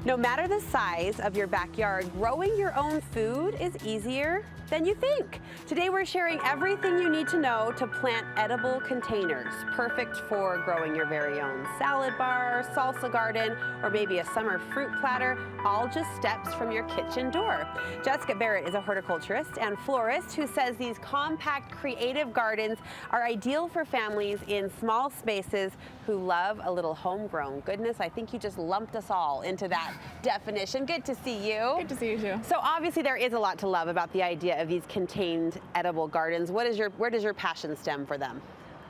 No matter the size of your backyard, growing your own food is easier than you think. Today we're sharing everything you need to know to plant edible containers, perfect for growing your very own salad bar, salsa garden, or maybe a summer fruit platter, all just steps from your kitchen door. Jessica Berrett is a horticulturist and florist who says these compact, creative gardens are ideal for families in small spaces who love a little homegrown goodness. I think you just lumped us all into that definition. Good to see you. Good to see you too. So obviously there is a lot to love about the idea of these contained edible gardens. Where does your passion stem for them?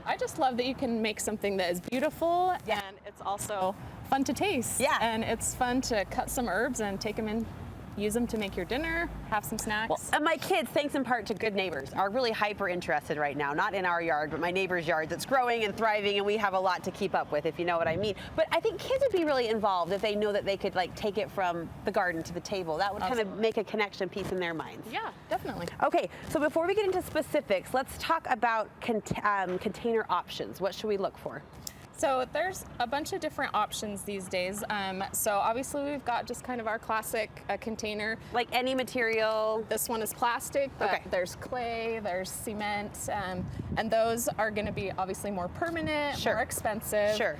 I just love that you can make something that is beautiful and it's also fun to taste. Yeah. And it's fun to cut some herbs and take them in, use them to make your dinner, have some snacks. Well, and my kids, thanks in part to good neighbors, are really hyper interested right now, not in our yard, but my neighbor's yard that's growing and thriving, and we have a lot to keep up with, if you know what I mean. But I think kids would be really involved if they know that they could like take it from the garden to the table. That would kind of make a connection piece in their minds. Yeah, definitely. Okay, so before we get into specifics, let's talk about container options. What should we look for? So there's a bunch of different options these days. So obviously we've got just kind of our classic container. Like any material? This one is plastic, but Okay. there's clay, there's cement, and those are gonna be obviously more permanent, Sure. more expensive. Sure.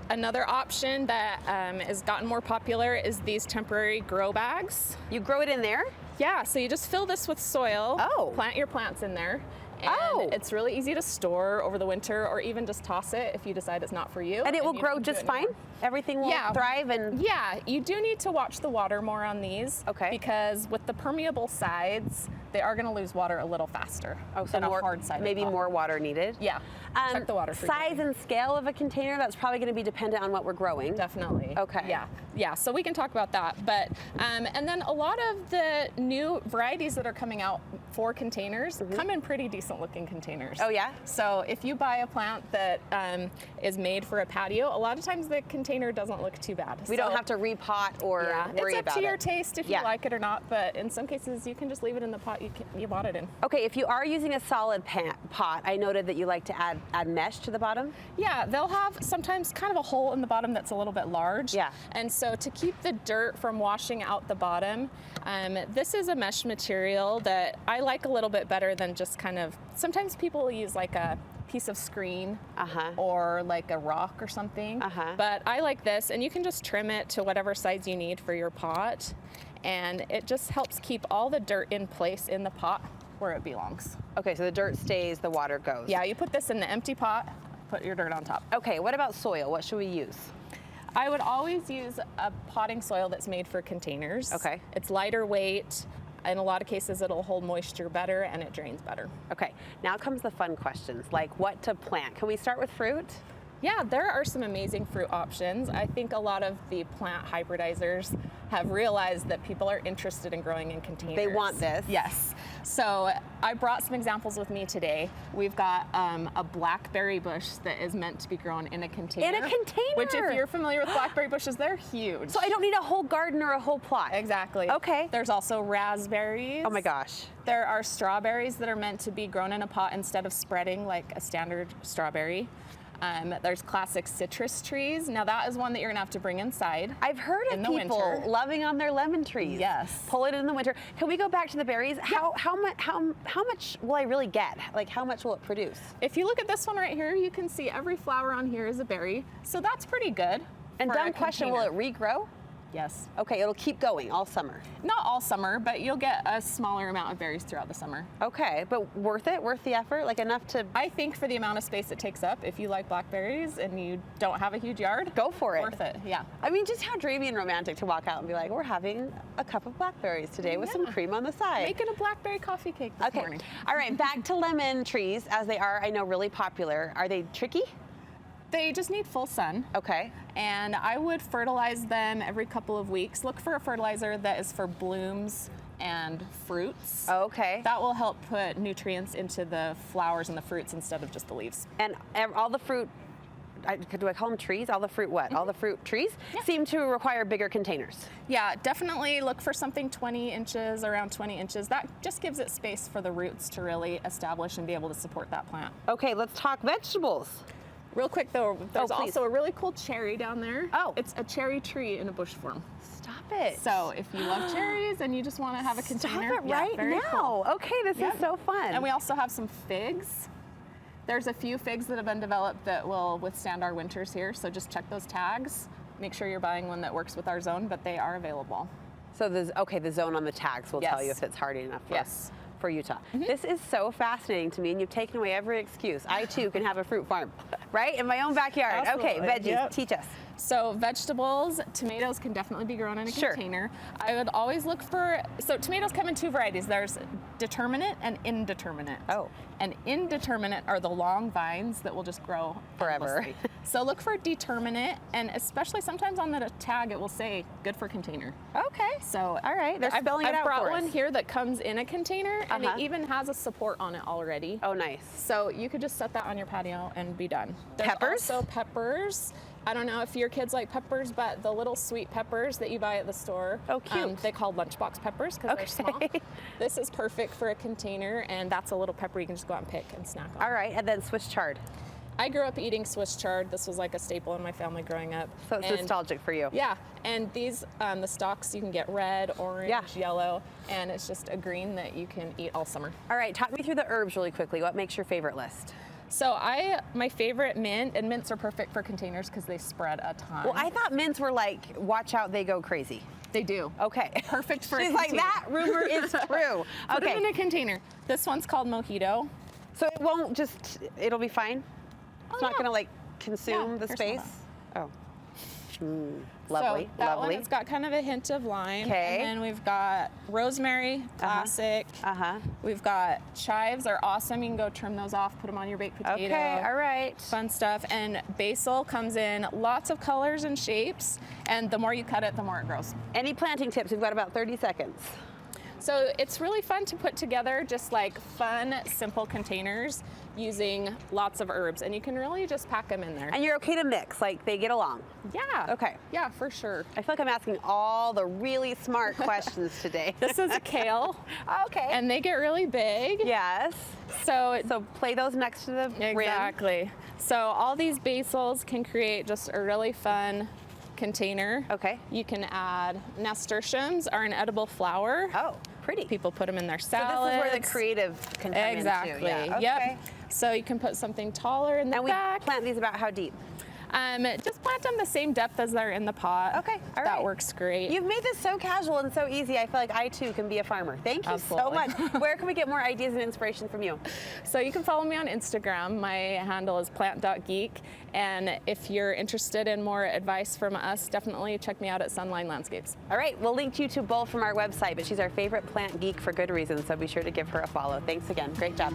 Another option that has gotten more popular is these temporary grow bags. You grow it in there? Yeah, so you just fill this with soil, Oh. plant your plants in there, and Oh. it's really easy to store over the winter or even just toss it if you decide it's not for you. And it will you grow don't do just it fine? anymore. Everything will Yeah. thrive and... Yeah, you do need to watch the water more on these. Okay. Because with the permeable sides, they are going to lose water a little faster than a hard side. maybe more water needed. Yeah. Check the water Size frequently. and scale of a container, that's probably going to be dependent on what we're growing. Definitely. Okay. Yeah. Yeah. So we can talk about that. But and then a lot of the new varieties that are coming out for containers come in pretty decent looking containers. Oh yeah? So if you buy a plant that is made for a patio, a lot of times the container doesn't look too bad. We don't have to repot or worry it's up about to your it. taste if Yeah. you like it or not, but in some cases you can just leave it in the pot you bought it in. Okay, if you are using a solid pot, I noted that you like to add mesh to the bottom. Yeah, they'll have sometimes kind of a hole in the bottom that's a little bit large. Yeah. And so to keep the dirt from washing out the bottom, this is a mesh material that I like a little bit better than just kind of, sometimes people will use like a piece of screen or like a rock or something. But I like this, and you can just trim it to whatever size you need for your pot. And it just helps keep all the dirt in place in the pot where it belongs. Okay, so the dirt stays, the water goes. Yeah, you put this in the empty pot, put your dirt on top. Okay, what about soil? What should we use? I would always use a potting soil that's made for containers. Okay. It's lighter weight. In a lot of cases, it'll hold moisture better and it drains better. Okay, now comes the fun questions, like what to plant. Can we start with fruit? Yeah, there are some amazing fruit options. I think a lot of the plant hybridizers have realized that people are interested in growing in containers. They want this. Yes. So I brought some examples with me today. We've got a blackberry bush that is meant to be grown in a container. In a container? Which, if you're familiar with blackberry bushes, they're huge. So I don't need a whole garden or a whole plot. Exactly. Okay. There's also raspberries. Oh my gosh. There are strawberries that are meant to be grown in a pot instead of spreading like a standard strawberry. There's classic citrus trees. Now that is one that you're gonna have to bring inside. I've heard of people winter. loving on their lemon trees. Yes. Pull it in the winter. Can we go back to the berries? Yeah. How much will I really get? Like how much will it produce? If you look at this one right here, you can see every flower on here is a berry. So that's pretty good. And for a dumb question, will container. it regrow? Yes. Okay, it'll keep going all summer. Not all summer, but you'll get a smaller amount of berries throughout the summer. Okay, but worth it? Worth the effort? Like enough to... I think for the amount of space it takes up, if you like blackberries and you don't have a huge yard, Go for it. worth it, yeah. I mean, just how dreamy and romantic to walk out and be like, we're having a cup of blackberries today with some Yeah. cream on the side. Making a blackberry coffee cake this Okay, morning. all right, back to lemon trees, as they are, I know, really popular. Are they tricky? They just need full sun. Okay. And I would fertilize them every couple of weeks. Look for a fertilizer that is for blooms and fruits. Okay. That will help put nutrients into the flowers and the fruits instead of just the leaves. And all the fruit, do I call them trees? All the fruit what? All the fruit trees seem to require bigger containers. Yeah, definitely look for something 20 inches, around 20 inches. That just gives it space for the roots to really establish and be able to support that plant. Okay, let's talk vegetables. Real quick though, there's please. also a really cool cherry down there. Oh. It's a cherry tree in a bush form. Stop it. So if you love cherries and you just want to have a container. Stop it yeah, right very now. cool. Okay, this is so fun. And we also have some figs. There's a few figs that have been developed that will withstand our winters here. So just check those tags. Make sure you're buying one that works with our zone, but they are available. So the zone on the tags will tell you Yes. if it's hardy enough for, Yes. for Utah. This is so fascinating to me, and you've taken away every excuse. I too can have a fruit farm, right? In my own backyard. Okay, Absolutely. veggies, Yep. teach us. So vegetables, tomatoes can definitely be grown in a Sure. container. I would always look for, so tomatoes come in two varieties. There's determinate and indeterminate. Oh. And indeterminate are the long vines that will just grow Forever. endlessly. So look for determinate, and especially sometimes on the tag it will say good for container. Okay. So All right, they're spelling it I've out brought for one us. here that comes in a container, and Uh-huh. it even has a support on it already. Oh, nice. So you could just set that on your patio and be done. There's Peppers? also peppers. I don't know if your kids like peppers, but the little sweet peppers that you buy at the store, Oh, cute. they call lunchbox peppers because they're small. Okay. This is perfect for a container, and that's a little pepper you can just go out and pick and snack on. All right, and then Swiss chard. I grew up eating Swiss chard. This was like a staple in my family growing up. So it's And- nostalgic for you. Yeah, and these, the stalks, you can get red, orange, Yeah. yellow, and it's just a green that you can eat all summer. All right, talk me through the herbs really quickly. What makes your favorite list? So my favorite mint, and mints are perfect for containers because they spread a ton. Well, I thought mints were like, watch out, they go crazy. They do. Okay. Perfect for a She's like, container. that rumor is true. Put them in Okay. a container. This one's called Mojito. So it won't just, it'll be fine? It's not no. going to like consume No, the there's space? no. Oh. Lovely, So that lovely. one, it's got kind of a hint of lime. Okay. And then we've got rosemary, classic. Uh-huh. We've got chives, are awesome. You can go trim those off, put them on your baked potato. Okay, all right. Fun stuff. And basil comes in lots of colors and shapes, and the more you cut it, the more it grows. Any planting tips? We've got about 30 seconds. So it's really fun to put together just like fun, simple containers using lots of herbs, and you can really just pack them in there. And you're okay to mix, like they get along. Yeah. Okay. Yeah, for sure. I feel like I'm asking all the really smart questions today. This is a kale, Okay. and they get really big. yes. So So play those next to the rim. exactly. So all these basils can create just a really fun container. Okay. You can add nasturtiums, are an edible flower. Oh, pretty. People put them in their So salads. this is where the creative can come Exactly. in too. Yeah. Okay. Yep. So you can put something taller in the And we back. plant these about how deep? Just plant them the same depth as they're in the pot. Okay, all That right. works great. You've made this so casual and so easy. I feel like I too can be a farmer. Thank you so Absolutely. much. Where can we get more ideas and inspiration from you? So you can follow me on Instagram. My handle is plant.geek. And if you're interested in more advice from us, definitely check me out at Sunline Landscapes. All right, we'll link you to both from our website, but she's our favorite plant geek for good reason, so be sure to give her a follow. Thanks again. Great job.